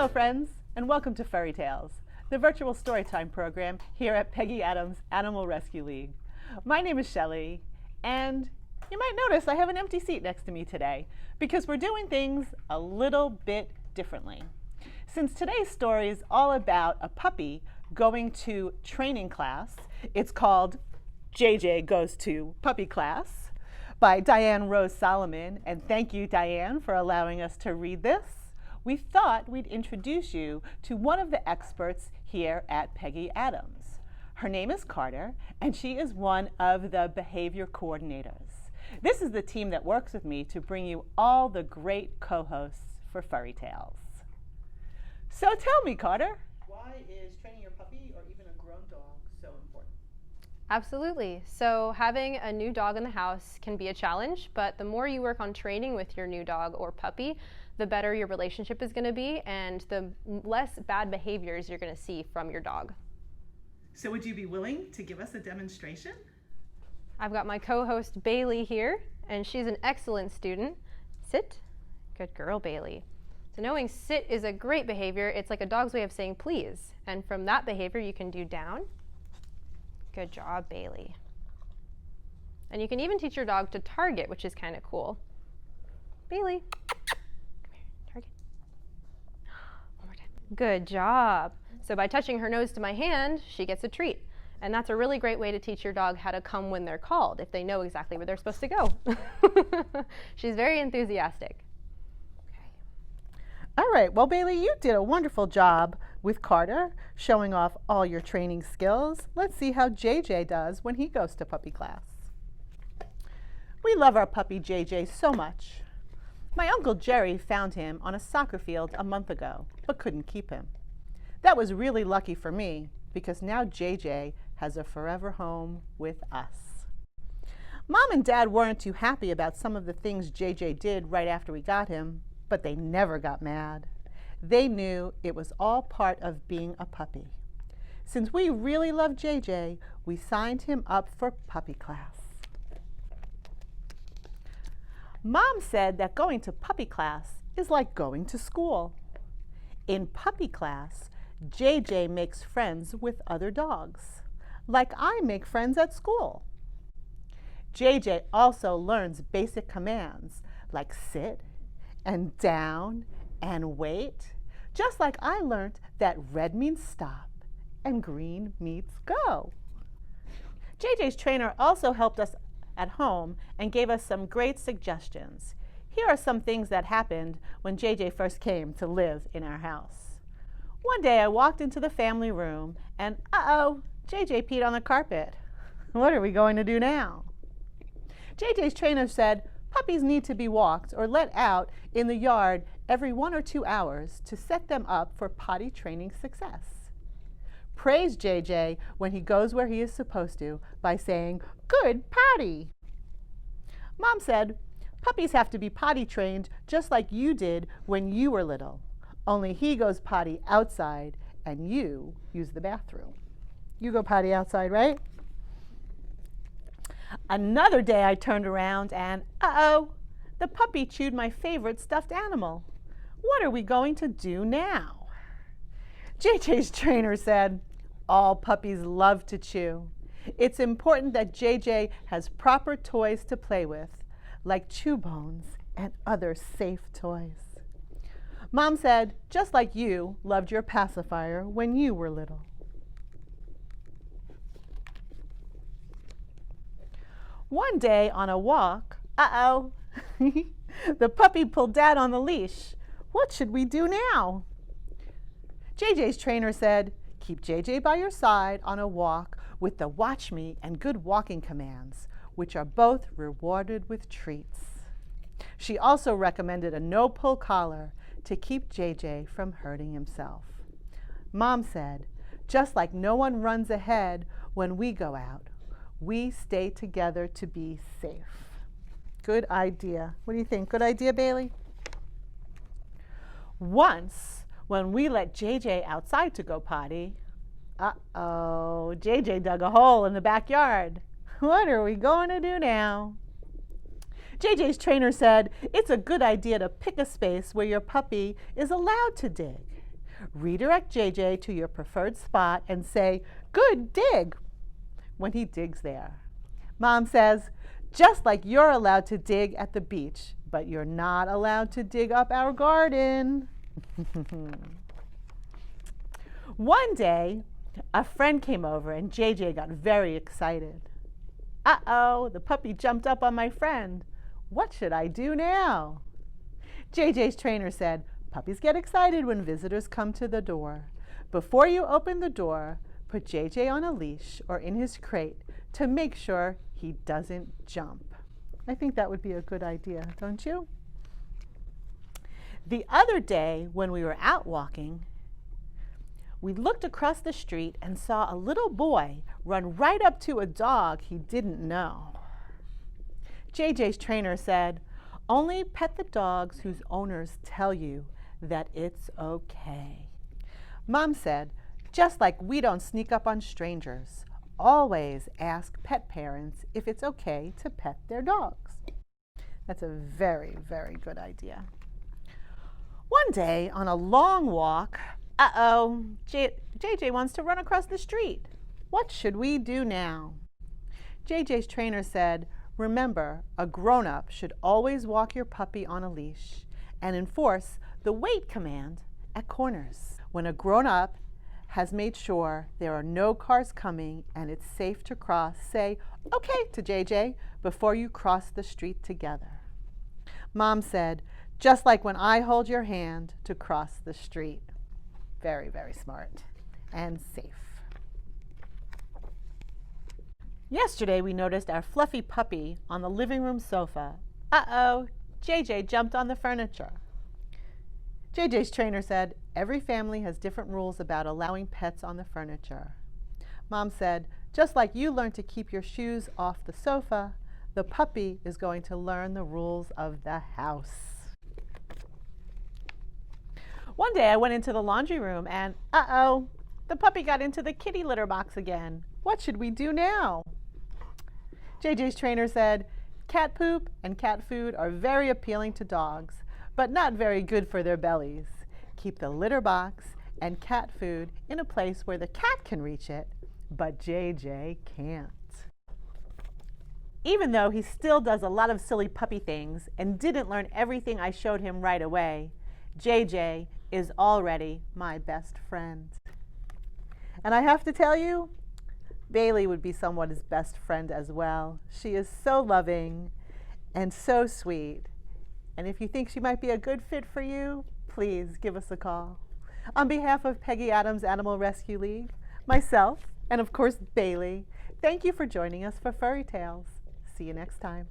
Hello friends, and welcome to FurryTales, the virtual storytime program here at Peggy Adams Animal Rescue League. My name is Shelley, and you might notice I have an empty seat next to me today because we're doing things a little bit differently. Since today's story is all about a puppy going to training class, it's called JJ Goes to Puppy Class by Diane Rose Solomon, and thank you, Diane, for allowing us to read this. We thought we'd introduce you to one of the experts here at Peggy Adams. Her name is Carter, and she is one of the behavior coordinators. This is the team that works with me to bring you all the great co-hosts for FurryTales. So tell me, Carter, why is training your puppy or even a grown dog so important? Absolutely. So having a new dog in the house can be a challenge, but the more you work on training with your new dog or puppy, the better your relationship is going to be and the less bad behaviors you're going to see from your dog. So would you be willing to give us a demonstration? I've got my co-host Bailey here, and she's an excellent student. Sit. Good girl, Bailey. So knowing sit is a great behavior. It's like a dog's way of saying please. And from that behavior, you can do down. Good job, Bailey. And you can even teach your dog to target, which is kind of cool. Bailey. Good job. So by touching her nose to my hand, she gets a treat. And that's a really great way to teach your dog how to come when they're called, if they know exactly where they're supposed to go. She's very enthusiastic. Okay. All right, well, Bailey, you did a wonderful job with Carter, showing off all your training skills. Let's see how JJ does when he goes to puppy class. We love our puppy JJ so much. My Uncle Jerry found him on a soccer field a month ago, but couldn't keep him. That was really lucky for me, because now JJ has a forever home with us. Mom and Dad weren't too happy about some of the things JJ did right after we got him, but they never got mad. They knew it was all part of being a puppy. Since we really love JJ, we signed him up for puppy class. Mom said that going to puppy class is like going to school. In puppy class, JJ makes friends with other dogs, like I make friends at school. JJ also learns basic commands like sit and down and wait, just like I learned that red means stop and green means go. JJ's trainer also helped us at home and gave us some great suggestions. Here are some things that happened when JJ first came to live in our house. One day I walked into the family room and uh-oh, JJ peed on the carpet. What are we going to do now? JJ's trainer said puppies need to be walked or let out in the yard every 1 or 2 hours to set them up for potty training success. Praise JJ when he goes where he is supposed to by saying, "Good potty." Mom said, puppies have to be potty trained just like you did when you were little, only he goes potty outside and you use the bathroom. You go potty outside, right? Another day I turned around and, uh-oh, the puppy chewed my favorite stuffed animal. What are we going to do now? JJ's trainer said, all puppies love to chew. It's important that JJ has proper toys to play with, like chew bones and other safe toys. Mom said, just like you loved your pacifier when you were little. One day on a walk, uh-oh, the puppy pulled Dad on the leash. What should we do now? JJ's trainer said, keep JJ by your side on a walk with the watch me and good walking commands, which are both rewarded with treats. She also recommended a no-pull collar to keep JJ from hurting himself. Mom said, just like no one runs ahead when we go out, we stay together to be safe. Good idea. What do you think? Good idea, Bailey? Once, when we let JJ outside to go potty, uh-oh, JJ dug a hole in the backyard. What are we going to do now? JJ's trainer said it's a good idea to pick a space where your puppy is allowed to dig. Redirect JJ to your preferred spot and say, "Good dig," when he digs there. Mom says, "Just like you're allowed to dig at the beach, but you're not allowed to dig up our garden." One day, a friend came over and JJ got very excited. "Uh-oh, the puppy jumped up on my friend. What should I do now?" JJ's trainer said, "Puppies get excited when visitors come to the door. Before you open the door, put JJ on a leash or in his crate to make sure he doesn't jump." I think that would be a good idea, don't you? The other day when we were out walking, we looked across the street and saw a little boy run right up to a dog he didn't know. JJ's trainer said, "Only pet the dogs whose owners tell you that it's okay." Mom said, "Just like we don't sneak up on strangers, always ask pet parents if it's okay to pet their dogs." That's a very, very good idea. One day on a long walk, JJ wants to run across the street. What should we do now? JJ's trainer said, "Remember, a grown-up should always walk your puppy on a leash and enforce the wait command at corners. When a grown-up has made sure there are no cars coming and it's safe to cross, say, 'Okay' to JJ before you cross the street together." Mom said, "Just like when I hold your hand to cross the street." Very, very smart and safe. Yesterday we noticed our fluffy puppy on the living room sofa. Uh-oh, JJ jumped on the furniture. JJ's trainer said, "Every family has different rules about allowing pets on the furniture." Mom said, "Just like you learned to keep your shoes off the sofa, the puppy is going to learn the rules of the house." One day I went into the laundry room and, uh-oh, the puppy got into the kitty litter box again. What should we do now? JJ's trainer said, "Cat poop and cat food are very appealing to dogs, but not very good for their bellies. Keep the litter box and cat food in a place where the cat can reach it, but JJ can't." Even though he still does a lot of silly puppy things and didn't learn everything I showed him right away, JJ is already my best friend. And I have to tell you, Bailey would be someone's best friend as well. She is so loving and so sweet. And if you think she might be a good fit for you, please give us a call. On behalf of Peggy Adams Animal Rescue League, myself, and of course Bailey, thank you for joining us for FurryTales. See you next time.